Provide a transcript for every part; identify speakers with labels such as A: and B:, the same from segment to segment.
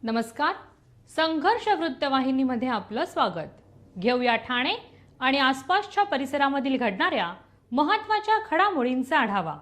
A: नमस्कार. संघर्ष वृत्तवाहिनीमध्ये आपलं स्वागत. घेऊया ठाणे आणि आसपासच्या परिसरामधील घडणाऱ्या महत्त्वाच्या घडामोडींचा आढावा.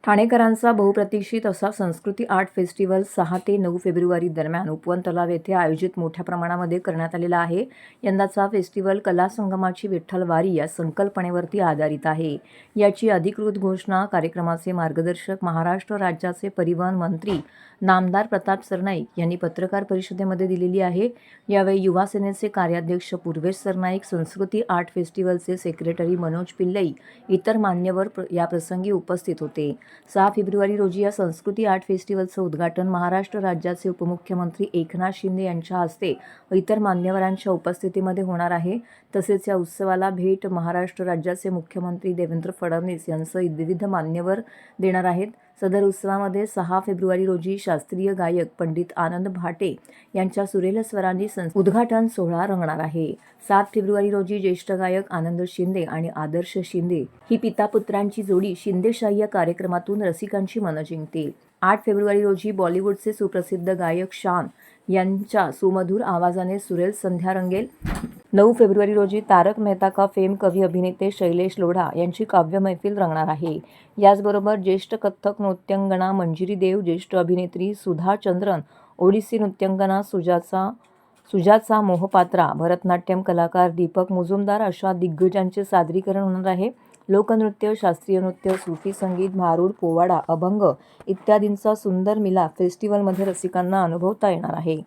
B: ठाणेकरांचा बहुप्रतीक्षित असा संस्कृती आर्ट फेस्टिवल 6 ते 9 फेब्रुवारी दरम्यान उपवन तलाव येथे आयोजित मोठ्या प्रमाणामध्ये करण्यात आलेला आहे. यंदाचा फेस्टिवल कला संगमाची विठ्ठल वारी या संकल्पनेवरती आधारित आहे. याची अधिकृत घोषणा कार्यक्रमाचे मार्गदर्शक महाराष्ट्र राज्याचे परिवहन मंत्री नामदार प्रताप सरनाईक यांनी पत्रकार परिषदेमध्ये दिलेली आहे. यावेळी युवा सेनेचे कार्याध्यक्ष पूर्वेश सरनाईक, संस्कृती आर्ट फेस्टिवलचे सेक्रेटरी मनोज पिल्लई, इतर मान्यवर या प्रसंगी उपस्थित होते. 6 फेब्रुवारी रोजी या संस्कृती आर्ट फेस्टिवलचं उद्घाटन महाराष्ट्र राज्याचे उपमुख्यमंत्री एकनाथ शिंदे यांच्या हस्ते व इतर मान्यवरांच्या उपस्थितीमध्ये होणार आहे. तसेच या उत्सवाला भेट महाराष्ट्र राज्याचे मुख्यमंत्री देवेंद्र फडणवीस यांसह विविध मान्यवर देणार आहेत. सदर उत्सवामध्ये 6 फेब्रुवारी रोजी शास्त्रीय गायक पंडित आनंद भाटे यांच्या सुरेल स्वरांनी उद्घाटन सोहळा रंगणार आहे. 7 फेब्रुवारी रोजी ज्येष्ठ गायक आनंद शिंदे आणि आदर्श शिंदे ही पितापुत्रांची जोडी शिंदेशाही या कार्यक्रमातून रसिकांची मनं जिंकतील. 8 फेब्रुवारी रोजी बॉलिवूडचे सुप्रसिद्ध गायक शान यांच्या सुमधुर आवाजाने सुरेल संध्या रंगेल. 9 फेब्रुवारी रोजी तारक मेहता का फेम कवी अभिनेते शैलेश लोढा यांची काव्य मैफिल रंगणार आहे. याचबरोबर ज्येष्ठ कथ्थक नृत्यांगना मंजिरी देव, ज्येष्ठ अभिनेत्री सुधा चंद्रन, ओडिसी नृत्यांगना सुजाता मोहपात्रा, भरतनाट्यम कलाकार दीपक मुजुमदार अशा दिग्गजांचे सादरीकरण होणार आहे. लोकनृत्य, शास्त्रीय नृत्य, सूफी संगीत, भारूड, पोवाडा, अभंग इत्यादींचा सुंदर मिलाफ फेस्टिवलमध्ये रसिकांना अनुभवता येणार आहे.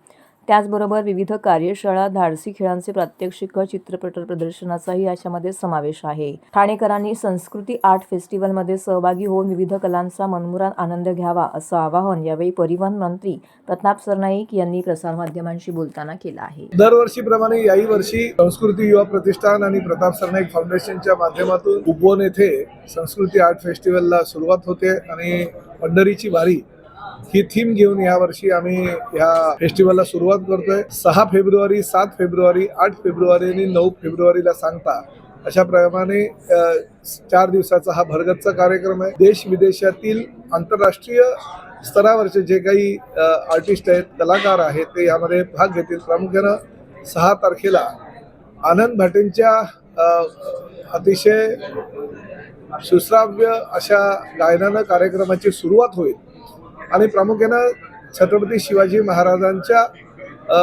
B: त्याचबरोबर विविध कार्यशाळा, धाडसी खेळांचे प्रात्यक्षिक, चित्रपट प्रदर्शनाचाही याच्यामध्ये समावेश आहे. ठाणेकरांनी संस्कृती आर्ट फेस्टिवलमध्ये सहभागी होऊन विविध कलांचा मनमुराद आनंद घ्यावा असं आवाहन यावेळी परिवहन मंत्री प्रताप सरनाईक यांनी प्रसारमाध्यमांशी बोलताना केलं आहे.
C: दरवर्षीप्रमाणे याही वर्षी संस्कृती युवा प्रतिष्ठान आणि प्रताप सरनाईक फाउंडेशनच्या माध्यमातून उपवन येथे संस्कृती आर्ट फेस्टिवलला सुरुवात होते आणि पंढरीची वारी ही थीम घेऊन यावर्षी आम्ही ह्या फेस्टिवलला सुरुवात करतोय. 6 फेब्रुवारी, 7 फेब्रुवारी, 8 फेब्रुवारी आणि 9 फेब्रुवारीला सांगता अशा प्रमाणे 4 दिवसाचा हा भरगच्च कार्यक्रम आहे. देश विदेशातील आंतरराष्ट्रीय स्तरावरचे जे काही आर्टिस्ट आहेत, कलाकार आहेत, ते यामध्ये भाग घेतील. प्रामुख्यानं 6 तारखेला आनंद भाटेंच्या अतिशय सुश्राव्य अशा गायनानं कार्यक्रमाची सुरुवात होईल आणि प्रामुख्यानं छत्रपती शिवाजी महाराजांच्या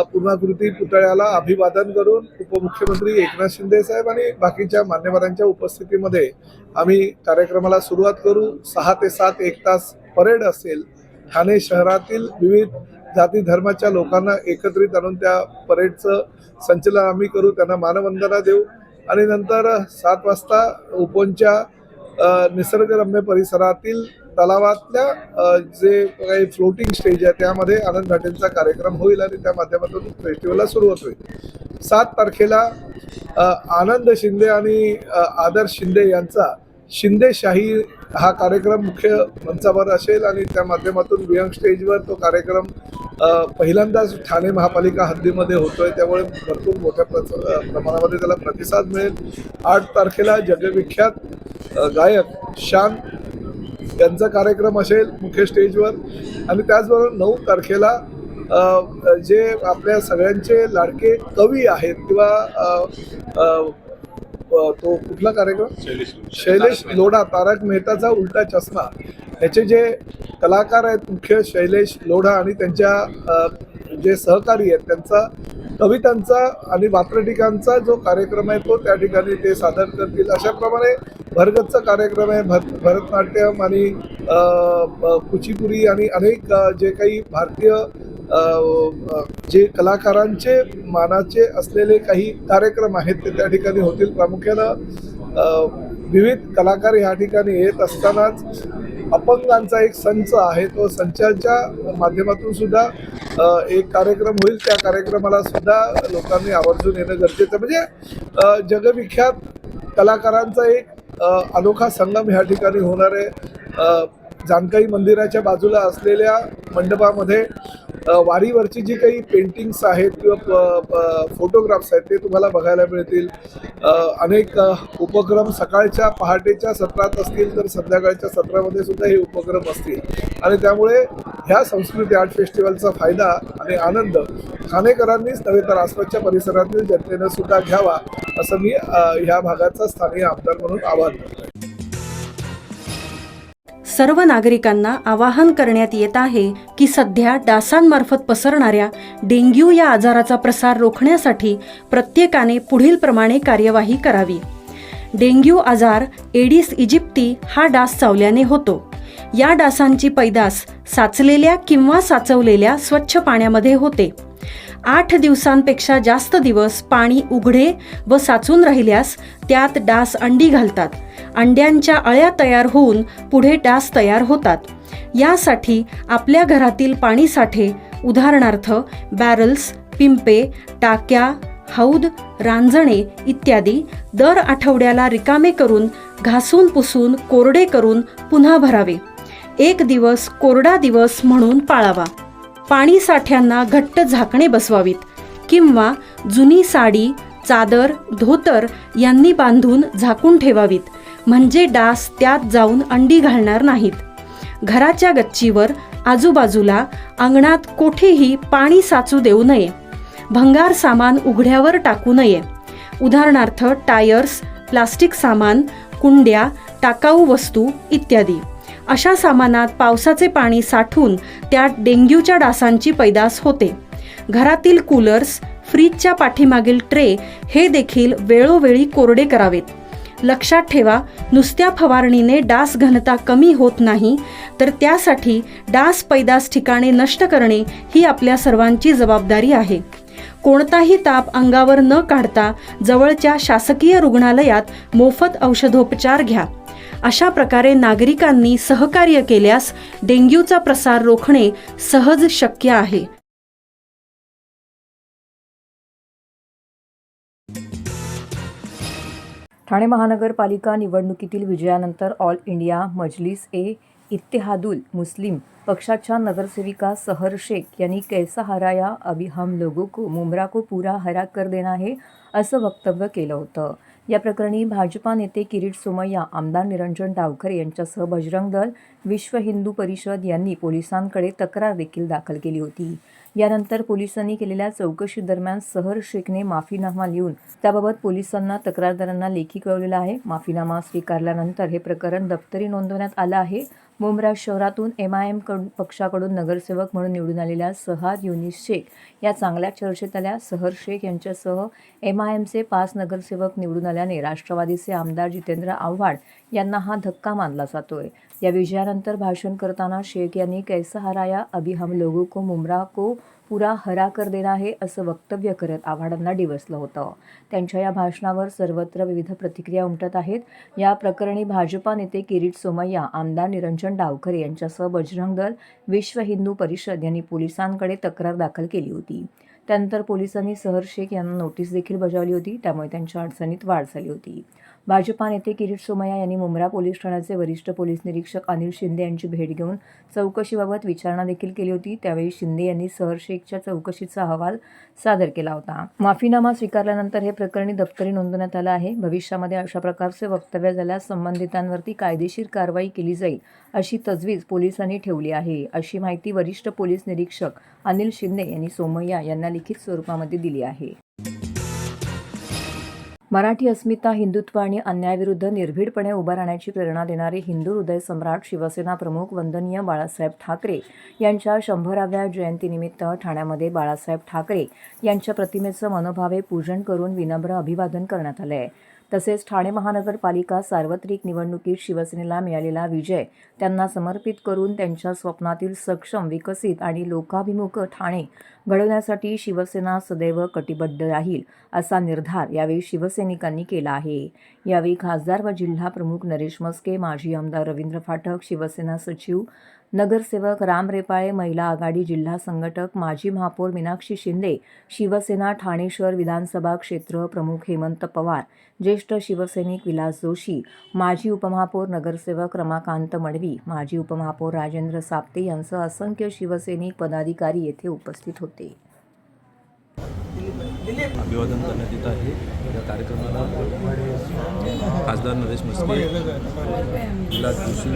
C: पूर्णाकृती पुतळ्याला अभिवादन करून उपमुख्यमंत्री एकनाथ शिंदे साहेब आणि बाकीच्या मान्यवरांच्या उपस्थितीमध्ये आम्ही कार्यक्रमाला सुरुवात करू. 6 ते 7 1 तास परेड असेल. ठाणे शहरातील विविध जाती धर्माच्या लोकांना एकत्रित आणून त्या परेडचं संचलन आम्ही करू, त्यांना मानवंदना देऊ आणि नंतर 7 वाजता उपवनच्या निसर्गरम्य परिसरातील तलावातल्या जे काही फ्लोटिंग स्टेज आहे त्यामध्ये आनंद भाटेंचा कार्यक्रम होईल आणि त्या माध्यमातून फेस्टिवलला सुरुवात होईल. 7 तारखेला आनंद शिंदे आणि आदर्श शिंदे यांचा शिंदेशाही हा कार्यक्रम मुख्य मंचावर असेल आणि त्या माध्यमातून विहंग स्टेजवर तो कार्यक्रम पहिल्यांदाच ठाणे महापालिका हद्दीमध्ये होतोय, त्यामुळे भरपूर मोठ्या प्रमाणामध्ये त्याला प्रतिसाद मिळेल. 8 तारखेला जगविख्यात गायक शान यांचा कार्यक्रम असेल मुख्य स्टेजवर आणि त्याचबरोबर 9 तारखेला जे आपल्या सगळ्यांचे लाडके कवी आहेत किंवा तो कुठला कार्यक्रम शैलेश लोढा, तारक मेहताचा उलटा चष्मा, याचे जे कलाकार आहेत मुख्य शैलेश लोढा आणि त्यांच्या जे सहकारी आहेत त्यांचा कवितांचा आणि वात्रटिकांचा जो कार्यक्रम आहे तो त्या ठिकाणी ते सादर करतील. अशाप्रमाणे भरगच्च कार्यक्रम आहे. भरतनाट्यम आणि कुचिपुडी आणि अनेक जे काही भारतीय जे कलाकारांचे मानाचे असलेले काही कार्यक्रम आहेत ते त्या ठिकाणी होतील. प्रामुख्यानं विविध कलाकार ह्या ठिकाणी येत असतानाच अपंगांचा एक संच आहे, तो संचाच्या माध्यमातून सुद्धा एक कार्यक्रम होईल. त्या कार्यक्रमाला सुद्धा लोकांनी आवर्जून येणं गरजेचं, म्हणजे जगविख्यात कलाकारांचा एक अनोखा संगम ह्या ठिकाणी होणार आहे. जानकाई मंदिराच्या बाजूला असलेल्या मंडपामध्ये वारीवरची जी काही पेंटिंग्स आहेत किंवा फोटोग्राफ्स आहेत ते तुम्हाला बघायला मिळतील. अनेक उपक्रम सकाळच्या पहाटेच्या सत्रात असतील तर संध्याकाळच्या सत्रामध्ये सुद्धा हे उपक्रम असतील आणि त्यामुळे ह्या संस्कृती आर्ट फेस्टिवलचा फायदा आणि आनंद ठाणेकरांनीच नव्हे तर आसपासच्या परिसरातील जनतेनं सुद्धा घ्यावा असं मी ह्या भागाचा स्थानिक आमदार म्हणून आवाहन करतो.
D: सर्व नागरिकांना आवाहन करण्यात येत आहे की सध्या डासांमार्फत पसरणाऱ्या डेंग्यू या आजाराचा प्रसार रोखण्यासाठी प्रत्येकाने पुढीलप्रमाणे कार्यवाही करावी. डेंग्यू आजार एडिस इजिप्ती हा डास चावल्याने होतो. या डासांची पैदास साचलेल्या किंवा साचवलेल्या स्वच्छ पाण्यामध्ये होते. 8 दिवसांपेक्षा जास्त दिवस पाणी उघडे व साचून राहिल्यास त्यात डास अंडी घालतात. अंड्यांच्या अळ्या तयार होऊन पुढे डास तयार होतात. यासाठी आपल्या घरातील पाणीसाठे उदाहरणार्थ बॅरल्स, पिंपे, टाक्या, हौद, रांजणे इत्यादी दर आठवड्याला रिकामे करून घासून पुसून कोरडे करून पुन्हा भरावे. 1 दिवस कोरडा दिवस म्हणून पाळावा. पाणी साठ्यांना घट्ट झाकणे बसवावीत किंवा जुनी साडी, चादर, धोतर यांनी बांधून झाकून ठेवावीत, म्हणजे डास त्यात जाऊन अंडी घालणार नाहीत. घराच्या गच्चीवर, आजूबाजूला, अंगणात कोठेही पाणी साचू देऊ नये. भंगार सामान उघड्यावर टाकू नये. उदाहरणार्थ टायर्स, प्लास्टिक सामान, कुंड्या, टाकाऊ वस्तू इत्यादी. अशा सामानात पावसाचे पाणी साठून त्यात डेंग्यूच्या डासांची पैदास होते. घरातील कूलर्स, फ्रीजच्या पाठीमागील ट्रे हे देखील वेळोवेळी कोरडे करावेत. लक्षात ठेवा, नुसत्या फवारणीने डास घनता कमी होत नाही, तर त्यासाठी डास पैदास ठिकाणे नष्ट करणे ही आपल्या सर्वांची जबाबदारी आहे. कोणताही ताप अंगावर न काढता जवळच्या शासकीय रुग्णालयात मोफत औषधोपचार घ्या. अशा प्रकारे नागरिकांनी सहकार्य केल्यास डेंग्यूचा प्रसार रोखणे सहज शक्य आहे.
B: ठाणे महानगरपालिका निवडणुकीतील विजयानंतर ऑल इंडिया मजलिस ए इत्तेहादुल मुस्लिम पक्षाच्या नगरसेविका सहर शेख यांनी कैसा हराया अभी हम लोगों को मुमरा को पूरा हरा कर देना है असं वक्तव्य केलं होतं. या प्रकरणी भाजपा नेते किरीट सोमय्या, आमदार निरंजन डावखरे यांच्यासह बजरंग दल, विश्व हिंदू परिषद यांनी पोलिसांकडे तक्रार देखील दाखल केली होती. यानंतर पोलिसांनी केलेल्या चौकशी दरम्यान सहर शेखने माफीनामा लिहून त्याबाबत पोलिसांना तक्रारदारांना लेखी कळवलेलं आहे. माफीनामा स्वीकारल्यानंतर हे प्रकरण दप्तरी नोंदवण्यात आलं आहे. मुंब्रा शहरातून MIM पक्षाकडून नगरसेवक म्हणून निवडून आलेल्या सहाद युनिस शेख या चांगल्या चर्चेत आल्या. सहर शेख यांच्यासह MIMचे 5 नगरसेवक निवडून आल्याने राष्ट्रवादीचे आमदार जितेंद्र आव्हाड यांना हा धक्का मानला जातोय. या विजयानंतर भाषण करताना शेख यांनी कैसा हराया अभी हम लोगों को मुमरा को पुरा हरा कर देना है असं वक्तव्य करत आव्हाडांना डिवचलं होतं. त्यांच्या या भाषणावर सर्वत्र विविध प्रतिक्रिया उमटत आहेत. या प्रकरणी भाजपा नेते किरीट सोमय्या, आमदार निरंजन डावखरे यांच्यासह बजरंग दल, विश्व हिंदू परिषद यांनी पोलिसांकडे तक्रार दाखल केली होती. त्यानंतर पोलिसांनी सहर शेख यांना नोटीस देखील बजावली होती. त्यामुळे त्यांच्या अडचणीत वाढ झाली होती. भाजपा नेते किरीट सोमय्या यांनी मुंब्रा पोलीस ठाण्याचे वरिष्ठ पोलीस निरीक्षक अनिल शिंदे यांची भेट घेऊन चौकशीबाबत विचारणा देखील केली होती. त्यावेळी शिंदे यांनी सहर शेखच्या चौकशीचा अहवाल सादर केला होता. माफीनामा स्वीकारल्यानंतर हे प्रकरणी दप्तरी नोंदवण्यात आलं आहे. भविष्यामध्ये अशा प्रकारचे वक्तव्य झाल्यास संबंधितांवरती कायदेशीर कारवाई केली जाईल अशी तजवीज पोलिसांनी ठेवली आहे, अशी माहिती वरिष्ठ पोलीस निरीक्षक अनिल शिंदे यांनी सोमय्या यांना लिखित स्वरूपामध्ये दिली आहे. मराठी अस्मिता, हिंदुत्व आणि अन्यायाविरुद्ध निर्भीडपणे उभा राहण्याची प्रेरणा देणारे हिंदू हृदय सम्राट शिवसेना प्रमुख वंदनीय बाळासाहेब ठाकरे यांच्या 100व्या जयंतीनिमित्त ठाण्यामध्ये बाळासाहेब ठाकरे यांच्या प्रतिमेचं मनोभावे पूजन करून विनम्र अभिवादन करण्यात आलं आहे. तसेच ठाणे महानगरपालिका सार्वत्रिक निवडणुकीत शिवसेनेला मिळालेला विजय त्यांना समर्पित करून त्यांच्या स्वप्नातील सक्षम, विकसित आणि लोकाभिमुख ठाणे घडवण्यासाठी शिवसेना सदैव कटिबद्ध राहील असा निर्धार यावेळी शिवसैनिकांनी केला आहे. यावेळी खासदार व जिल्हा प्रमुख नरेश मस्के, माजी आमदार रवींद्र फाटक, शिवसेना सचिव नगरसेवक राम रेपाळे, महिला आघाडी जिल्हा संघटक माजी महापौर मीनाक्षी शिंदे, शिवसेना ठाणे शहर विधानसभा क्षेत्र प्रमुख हेमंत पवार, ज्येष्ठ शिवसैनिक विलास जोशी, माजी उपमहापौर नगरसेवक रमाकांत मडवी, माजी उपमहापौर राजेंद्र साप्ते यांसह असंख्य शिवसैनिक पदाधिकारी येथे उपस्थित होते.
E: अभिवादन करण्यात येत आहे. या कार्यक्रमाला खासदार नरेश मस्के, विलास जोशी,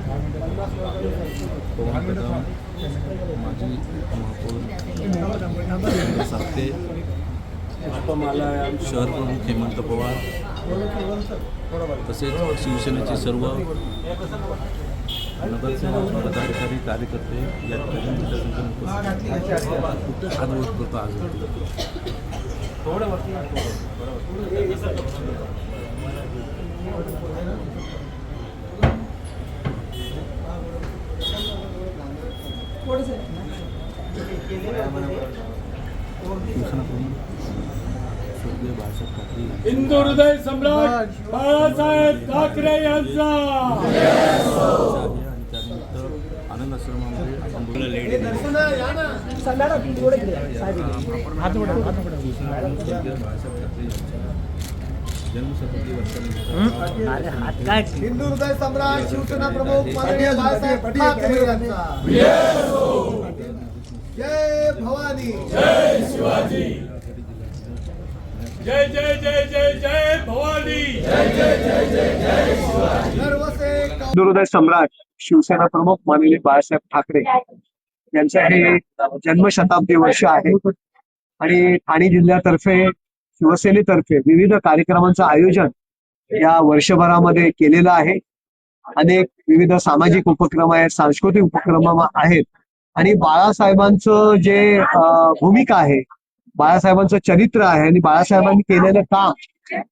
E: पवन कदम, माजी महापौर साप्ते, शहर प्रमुख हेमंत पवार, तसेच शिवसेनेचे सर्व नगरसेवक, पदाधिकारी, कार्यकर्ते या ठिकाणी मोठ्या संख्येने उपस्थित आंदोलन करतो आज. शिवसेना प्रमुख स्वर्गीय बाळासाहेब ठाकरे
F: हिंदू हृदय सम्राट बाळासाहेब ठाकरे यांचा
E: आणि त्यानिमित्त आनंद आश्रमामध्ये आपण स्वर्गीय बाळासाहेब ठाकरे यांच्या जन्मशताब्दी वर्षानिमित्त
G: हिंदू हृदय सम्राट शिवसेना प्रमुख माननीय बाळासाहेब ठाकरे यांचा जय भवानी,
F: जय शिवाजी, जय जय जय जय जय भवानी, जय जय जय जय जय शिवाजी.
G: हिंदू हृदय सम्राट शिवसेना प्रमुख माननीय बाळासाहेब ठाकरे यांचं हे जन्मशताब्दी वर्ष आहे आणि ठाणे जिल्ह्यातर्फे शिवसेनेतर्फे विविध कार्यक्रमांचं आयोजन या वर्षभरामध्ये केलेलं आहे. अनेक विविध सामाजिक उपक्रम आहेत, सांस्कृतिक उपक्रम आहेत आणि बाळासाहेबांचं जे भूमिका आहे, बाळासाहेबांचं चरित्र आहे आणि बाळासाहेबांनी केलेलं काम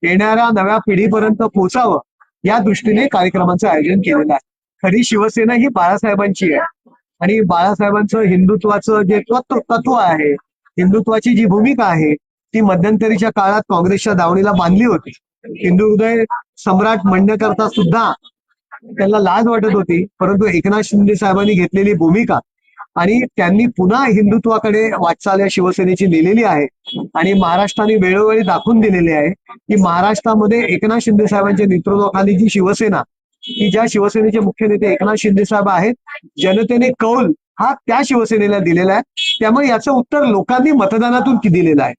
G: येणाऱ्या नव्या पिढीपर्यंत पोहोचावं या दृष्टीने कार्यक्रमाचं आयोजन केलेलं आहे. खरी शिवसेना ही बाळासाहेबांची आहे आणि बाळासाहेबांचं हिंदुत्वाचं जे तत्व आहे, हिंदुत्वाची जी भूमिका आहे ती मध्यंतरीच्या काळात काँग्रेसच्या दावणीला बांधली होती. हिंदू हृदय सम्राट म्हणण्याकरता सुद्धा त्यांना लाज वाटत होती, परंतु एकनाथ शिंदे साहेबांनी घेतलेली भूमिका आणि त्यांनी पुन्हा हिंदुत्वाकडे वाटचाल या शिवसेनेची नेलेली आहे आणि महाराष्ट्राने वेळोवेळी दाखवून दिलेली आहे की महाराष्ट्रामध्ये एकनाथ शिंदे साहेबांच्या नेतृत्वाखाली जी शिवसेना, की ज्या शिवसेनेचे मुख्य नेते एकनाथ शिंदे साहेब आहेत, जनतेने कौल हा त्या शिवसेनेला दिलेला आहे. त्यामुळे याचं उत्तर लोकांनी मतदानातून दिलेलं आहे.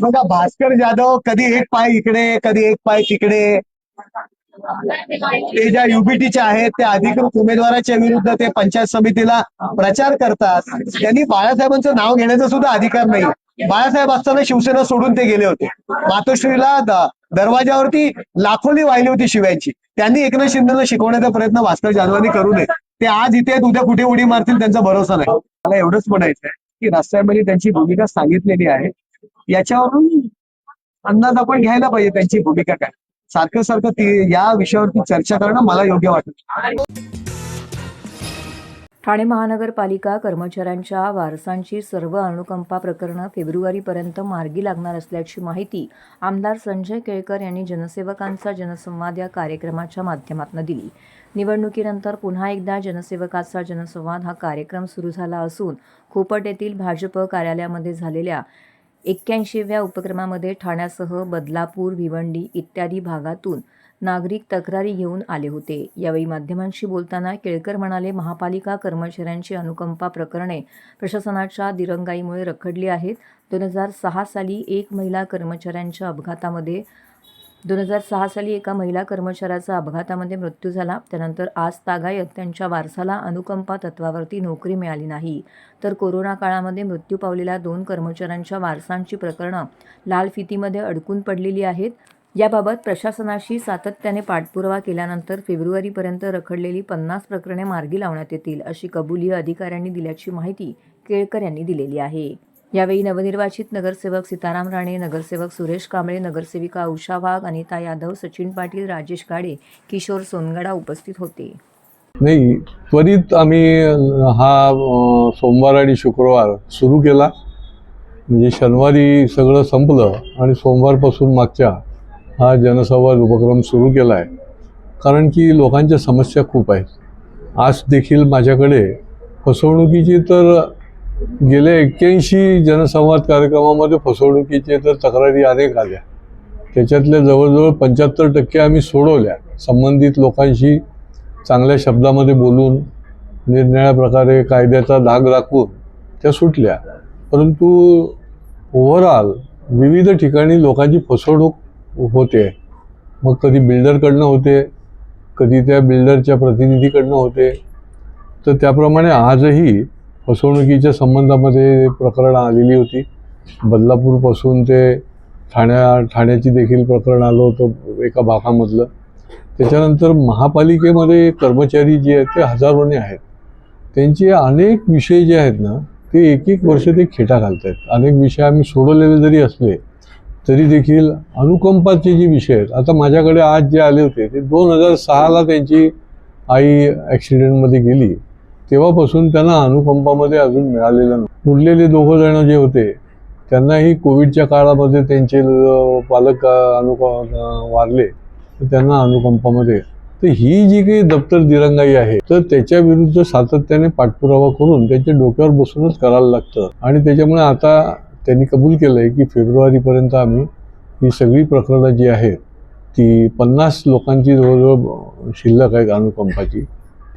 G: बघा, भास्कर जाधव कधी एक पाय इकडे कधी एक पाय तिकडे, ते ज्या युबीटीच्या आहेत त्या अधिकृत उमेदवाराच्या विरुद्ध ते पंचायत समितीला प्रचार करतात. त्यांनी बाळासाहेबांचं नाव घेण्याचा सुद्धा अधिकार नाही. बाळासाहेब असताना शिवसेना सोडून ते गेले होते. मातोश्रीला दरवाजावरती लाखोनी वाहिली होती शिव्यांची. त्यांनी एकनाथ शिंदेला शिकवण्याचा प्रयत्न भास्कर जाधवांनी करू नये. ते आज इथे उद्या कुठे उडी मारतील त्यांचा भरोसा नाही. मला एवढंच म्हणायचं आहे की राजसाहेबांनी त्यांची भूमिका सांगितलेली आहे, याच्यावरून अंदाज आपण घ्यायला पाहिजे त्यांची भूमिका काय. सारखं सारखं या विषयावरती चर्चा करणं मला योग्य वाटत.
B: ठाणे महानगरपालिका कर्मचाऱ्यांच्या वारसांची सर्व अनुकंपा प्रकरणं फेब्रुवारीपर्यंत मार्गी लागणार असल्याची माहिती आमदार संजय केळकर यांनी जनसेवकांचा जनसंवाद या कार्यक्रमाच्या माध्यमातून दिली. निवडणुकीनंतर पुन्हा एकदा जनसेवकाचा जनसंवाद हा कार्यक्रम सुरू झाला असून खोपट येथील भाजप कार्यालयामध्ये झालेल्या 81व्या उपक्रमामध्ये ठाण्यासह बदलापूर, भिवंडी इत्यादी भागातून नागरिक तक्रारी घेऊन आले होते. यावेळी माध्यमांशी बोलताना केळकर म्हणाले, महापालिका कर्मचाऱ्यांची अनुकंपा प्रकरणे प्रशासनाच्या दिरंगाईमुळे रखडली आहेत. 2006 साली एका महिला कर्मचाऱ्याचा अपघातामध्ये मृत्यू झाला. त्यानंतर आज तागायत त्यांच्या वारसाला अनुकंपा तत्वावरती नोकरी मिळाली नाही. तर कोरोना काळामध्ये मृत्यू पावलेल्या 2 कर्मचाऱ्यांच्या वारसांची प्रकरणं लाल फितीमध्ये अडकून पडलेली आहेत. याबाबत प्रशासनाशी सातत्याने पाठपुरावा केल्यानंतर फेब्रुवारीपर्यंत रखडलेली 50 प्रकरणे मार्गी लावण्यात येतील अशी कबुली अधिकाऱ्यांनी दिल्याची माहिती केळकर यांनी दिलेली आहे. यावेळी नवनिर्वाचित नगरसेवक सीताराम राणे, नगरसेवक सुरेश कांबळे, नगरसेविका उषा वाघ, अनिता यादव, सचिन पाटील, राजेश गाडे, किशोर सोनगडा उपस्थित होते.
H: नाही, त्वरित आम्ही हा सोमवार आणि शुक्रवार सुरू केला. म्हणजे शनिवारी सगळं संपलं आणि सोमवारपासून मागच्या हा जनसंवाद उपक्रम सुरू केला आहे. कारण की लोकांच्या समस्या खूप आहेत. आज देखील माझ्याकडे फसवणुकीची तर गेल्या 81 जनसंवाद कार्यक्रमामध्ये फसवणुकीचे तर तक्रारी अनेक आल्या. त्याच्यातल्या जवळजवळ 75% आम्ही सोडवल्या. संबंधित लोकांशी चांगल्या शब्दामध्ये बोलून निरनिराळ्या प्रकारे कायद्याचा धाग राखून त्या सुटल्या. परंतु ओव्हरऑल विविध ठिकाणी लोकांची फसवणूक होते. मग कधी बिल्डरकडनं होते, कधी त्या बिल्डरच्या प्रतिनिधीकडनं होते. तर त्याप्रमाणे आजही फसवणुकीच्या संबंधामध्ये प्रकरणं आलेली होती. बदलापूरपासून ते ठाण्याची देखील प्रकरण आलं होतं एका भागामधलं. त्याच्यानंतर महापालिकेमध्ये कर्मचारी जे आहेत ते हजारोने आहेत. त्यांचे अनेक विषय जे आहेत ना ते एक वर्ष ते खेटा घालत आहेत. अनेक विषय आम्ही सोडवलेले जरी असले तरी देखील अनुकंपाचे जे विषय आहेत, आता माझ्याकडे आज जे आले होते ते 2006ला त्यांची आई ॲक्सिडेंटमध्ये गेली, तेव्हापासून त्यांना अनुकंपामध्ये अजून मिळालेलं नाही. उरलेले 2 जण जे होते त्यांनाही कोविडच्या काळामध्ये त्यांचे पालक वारले, तर त्यांना अनुकंपामध्ये. तर ही जी काही दप्तर दिरंगाई आहे तर त्याच्या विरुद्ध सातत्याने पाठपुरावा करून त्यांच्या डोक्यावर बसूनच करायला लागतं. आणि त्याच्यामुळे आता त्यांनी कबूल केलं आहे की फेब्रुवारीपर्यंत आम्ही ही सगळी प्रकरणं जी आहेत ती 50 लोकांची जवळजवळ शिल्लक आहेत अनुकंपाची,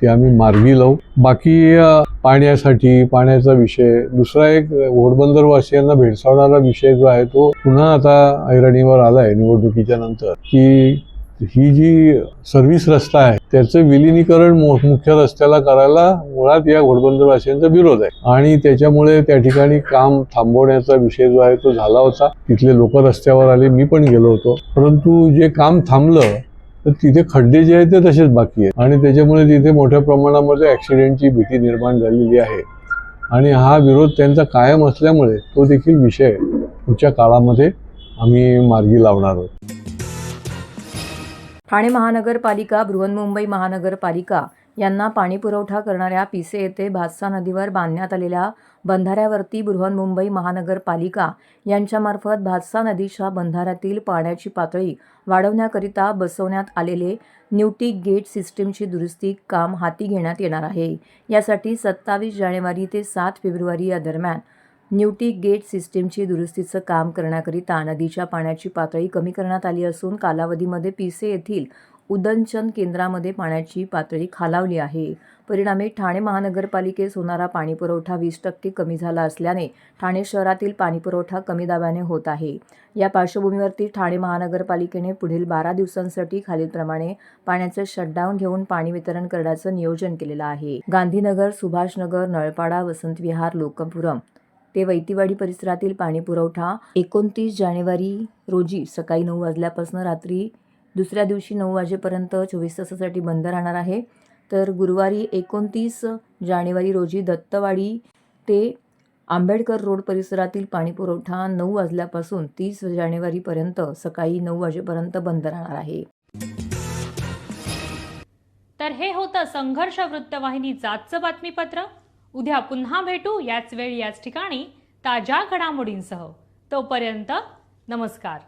H: ती आम्ही मार्गी लावू. बाकी पाण्याचा विषय, दुसरा एक घोडबंदरवासियांना भेडसावणारा विषय जो आहे तो पुन्हा आता ऐरणीवर आला आहे निवडणुकीच्या नंतर, की ही जी सर्व्हिस रस्ता आहे त्याचं विलिनीकरण मुख्य रस्त्याला करायला मुळात या घोडबंदरवासियांचा विरोध आहे. आणि त्याच्यामुळे त्या ठिकाणी काम थांबवण्याचा विषय जो आहे तो झाला होता. तिथले लोक रस्त्यावर आले, मी पण गेलो होतो. परंतु जे काम थांबलं तर तिथे खड्डे जे आहेत ते तसेच बाकी आहेत आणि त्याच्यामुळे तिथे मोठ्या प्रमाणामध्ये ॲक्सिडेंटची भीती निर्माण झालेली आहे. आणि हा विरोध त्यांचा कायम असल्यामुळे तो देखील विषय पुढच्या काळामध्ये आम्ही मार्गी लावणार आहोत.
B: ठाणे महानगरपालिका, बृहन्मुंबई महानगरपालिका यांना पाणीपुरवठा करणाऱ्या पिसे येथे भातसा नदीवर बांधण्यात आलेल्या बंधाऱ्यावरती बृहन्मुंबई महानगरपालिका यांच्यामार्फत भातसा नदीच्या बंधाऱ्यातील पाण्याची पातळी वाढवण्याकरिता बसवण्यात आलेले न्यूटी गेट सिस्टीमची दुरुस्ती काम हाती घेण्यात येणार आहे. यासाठी 27 जानेवारी ते 7 फेब्रुवारी या दरम्यान न्यूटी गेट सिस्टीमची दुरुस्तीचं काम करण्याकरिता नदीच्या पाण्याची पातळी कमी करण्यात आली असून कालावधीमध्ये पिसे येथील उदंचन केंद्रामध्ये पाण्याची पातळी खालावली आहे. परिणामी ठाणे महानगरपालिकेस होणारा पाणीपुरवठा 20% कमी झाला असल्याने ठाणे शहरातील पाणीपुरवठा कमी दाबाने होत आहे. या पार्श्वभूमीवरती ठाणे महानगरपालिकेने पुढील 12 दिवसांसाठी खालीलप्रमाणे पाण्याचे शटडाऊन घेऊन पाणी वितरण करण्याचं नियोजन केलेलं आहे. गांधीनगर, सुभाषनगर, नळपाडा, वसंतविहार, लोकपुरम ते वैतीवाडी परिसरातील पाणीपुरवठा 29 जानेवारी रोजी सकाळी 9 वाजल्यापासून रात्री दुसऱ्या दिवशी 9 वाजेपर्यंत 24 तासासाठी बंद राहणार आहे. तर गुरुवारी 29 जानेवारी रोजी दत्तवाडी ते आंबेडकर रोड परिसरातील पाणीपुरवठा 9 वाजल्यापासून 30 जानेवारीपर्यंत सकाळी 9 वाजेपर्यंत बंद राहणार आहे.
A: तर हे होतं संघर्ष वृत्तवाहिनीचं आजचं बातमीपत्र. उद्या पुन्हा भेटू याच वेळी याच ठिकाणी ताज्या घडामोडींसह. तोपर्यंत नमस्कार.